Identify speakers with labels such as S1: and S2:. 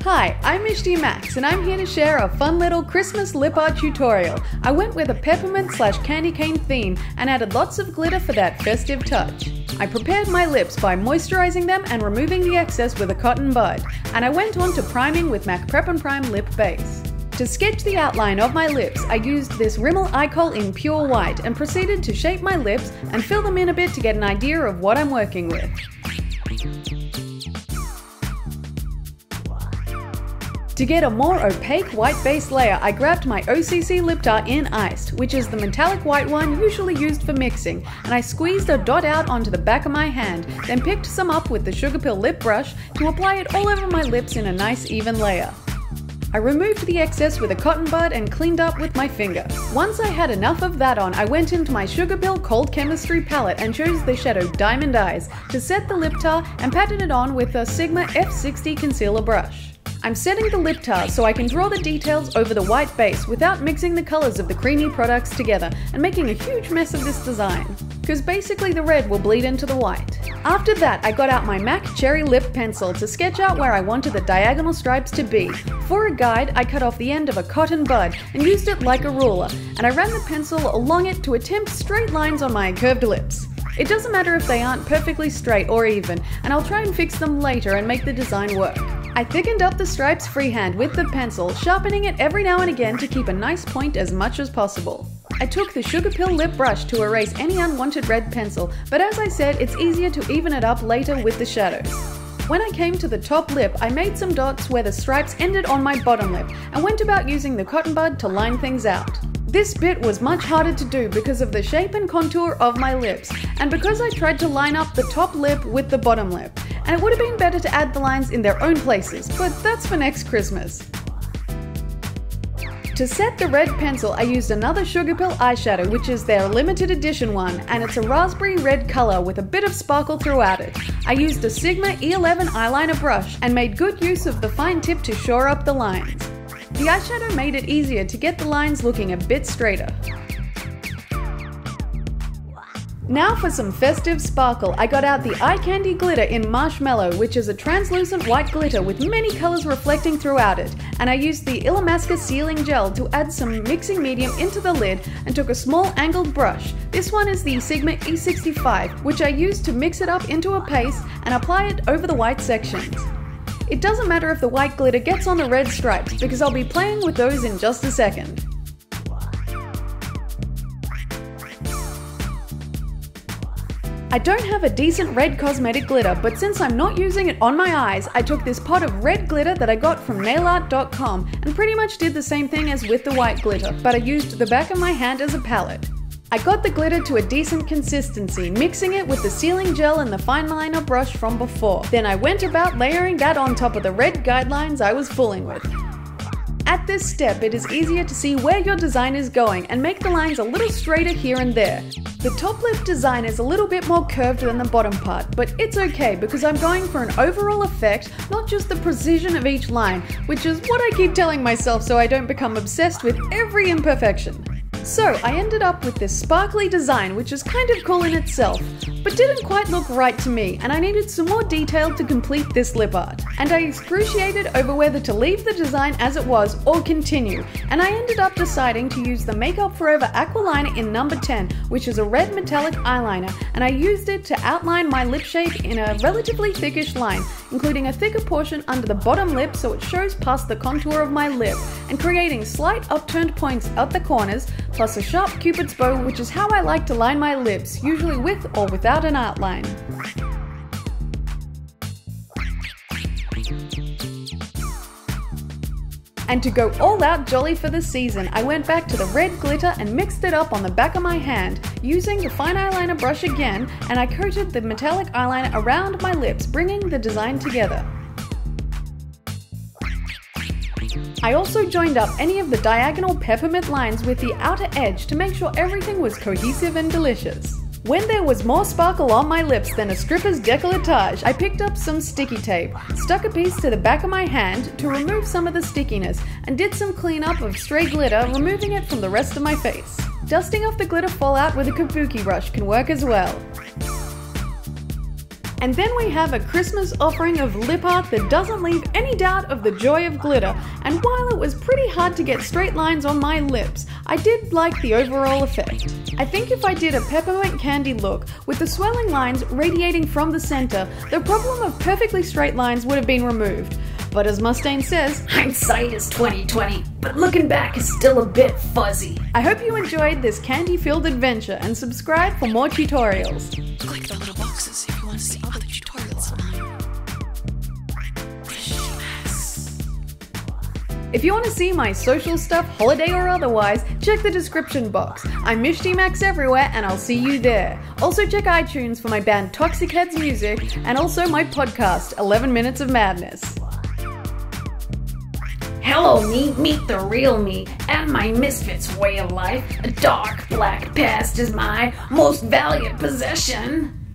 S1: Hi, I'm Mishti Max and I'm here to share a fun little Christmas lip art tutorial. I went with a peppermint/candy cane theme and added lots of glitter for that festive touch. I prepared my lips by moisturizing them and removing the excess with a cotton bud, and I went on to priming with MAC Prep and Prime Lip Base. To sketch the outline of my lips, I used this Rimmel eye kohl in pure white and proceeded to shape my lips and fill them in a bit to get an idea of what I'm working with. To get a more opaque white base layer, I grabbed my OCC Lip Tar in Iced, which is the metallic white one usually used for mixing, and I squeezed a dot out onto the back of my hand, then picked some up with the Sugarpill lip brush to apply it all over my lips in a nice even layer. I removed the excess with a cotton bud and cleaned up with my finger. Once I had enough of that on, I went into my Sugarpill Cold Chemistry palette and chose the shadow Diamond Eyes to set the lip tar and patted it on with a Sigma F60 concealer brush. I'm setting the lip tar so I can draw the details over the white base without mixing the colors of the creamy products together and making a huge mess of this design, because basically the red will bleed into the white. After that, I got out my MAC Cherry Lip Pencil to sketch out where I wanted the diagonal stripes to be. For a guide, I cut off the end of a cotton bud and used it like a ruler, and I ran the pencil along it to attempt straight lines on my curved lips. It doesn't matter if they aren't perfectly straight or even, and I'll try and fix them later and make the design work. I thickened up the stripes freehand with the pencil, sharpening it every now and again to keep a nice point as much as possible. I took the Sugarpill lip brush to erase any unwanted red pencil, but as I said, it's easier to even it up later with the shadows. When I came to the top lip, I made some dots where the stripes ended on my bottom lip and went about using the cotton bud to line things out. This bit was much harder to do because of the shape and contour of my lips, and because I tried to line up the top lip with the bottom lip, and it would have been better to add the lines in their own places, but that's for next Christmas. To set the red pencil, I used another Sugarpill eyeshadow, which is their limited edition one, and it's a raspberry red color with a bit of sparkle throughout it. I used a Sigma E11 eyeliner brush and made good use of the fine tip to shore up the lines. The eyeshadow made it easier to get the lines looking a bit straighter. Now for some festive sparkle, I got out the Eye Candy glitter in Marshmallow, which is a translucent white glitter with many colors reflecting throughout it, and I used the Illamasqua sealing gel to add some mixing medium into the lid and took a small angled brush. This one is the Sigma E65, which I used to mix it up into a paste and apply it over the white sections. It doesn't matter if the white glitter gets on the red stripes, because I'll be playing with those in just a second. I don't have a decent red cosmetic glitter, but since I'm not using it on my eyes, I took this pot of red glitter that I got from nailart.com and pretty much did the same thing as with the white glitter, but I used the back of my hand as a palette. I got the glitter to a decent consistency, mixing it with the sealing gel and the fine liner brush from before. Then I went about layering that on top of the red guidelines I was fooling with. At this step, it is easier to see where your design is going and make the lines a little straighter here and there. The top lip design is a little bit more curved than the bottom part, but it's okay because I'm going for an overall effect, not just the precision of each line, which is what I keep telling myself so I don't become obsessed with every imperfection. So I ended up with this sparkly design, which is kind of cool in itself, but didn't quite look right to me, and I needed some more detail to complete this lip art. And I excruciated over whether to leave the design as it was or continue, and I ended up deciding to use the Makeup Forever Aqualiner in number 10, which is a red metallic eyeliner, and I used it to outline my lip shape in a relatively thickish line, including a thicker portion under the bottom lip so it shows past the contour of my lip, and creating slight upturned points at the corners, plus a sharp cupid's bow, which is how I like to line my lips, usually with or without an outline. And to go all out jolly for the season, I went back to the red glitter and mixed it up on the back of my hand, using the fine eyeliner brush again, and I coated the metallic eyeliner around my lips, bringing the design together. I also joined up any of the diagonal peppermint lines with the outer edge to make sure everything was cohesive and delicious. When there was more sparkle on my lips than a stripper's décolletage, I picked up some sticky tape, stuck a piece to the back of my hand to remove some of the stickiness, and did some cleanup of stray glitter, removing it from the rest of my face. Dusting off the glitter fallout with a kabuki brush can work as well. And then we have a Christmas offering of lip art that doesn't leave any doubt of the joy of glitter, and while it was pretty hard to get straight lines on my lips, I did like the overall effect. I think if I did a peppermint candy look with the swelling lines radiating from the center, the problem of perfectly straight lines would have been removed. But as Mustaine says,
S2: hindsight is 20/20, but looking back is still a bit fuzzy.
S1: I hope you enjoyed this candy-filled adventure and subscribe for more tutorials.
S3: Click the little boxes if you want to see other tutorials.
S1: If you want to see my social stuff, holiday or otherwise, check the description box. I'm Mishti Max everywhere, and I'll see you there. Also check iTunes for my band Toxic Heads music, and also my podcast, 11 Minutes of Madness.
S2: Hello me, meet the real me, and my misfits way of life. A dark black past is my most valued possession.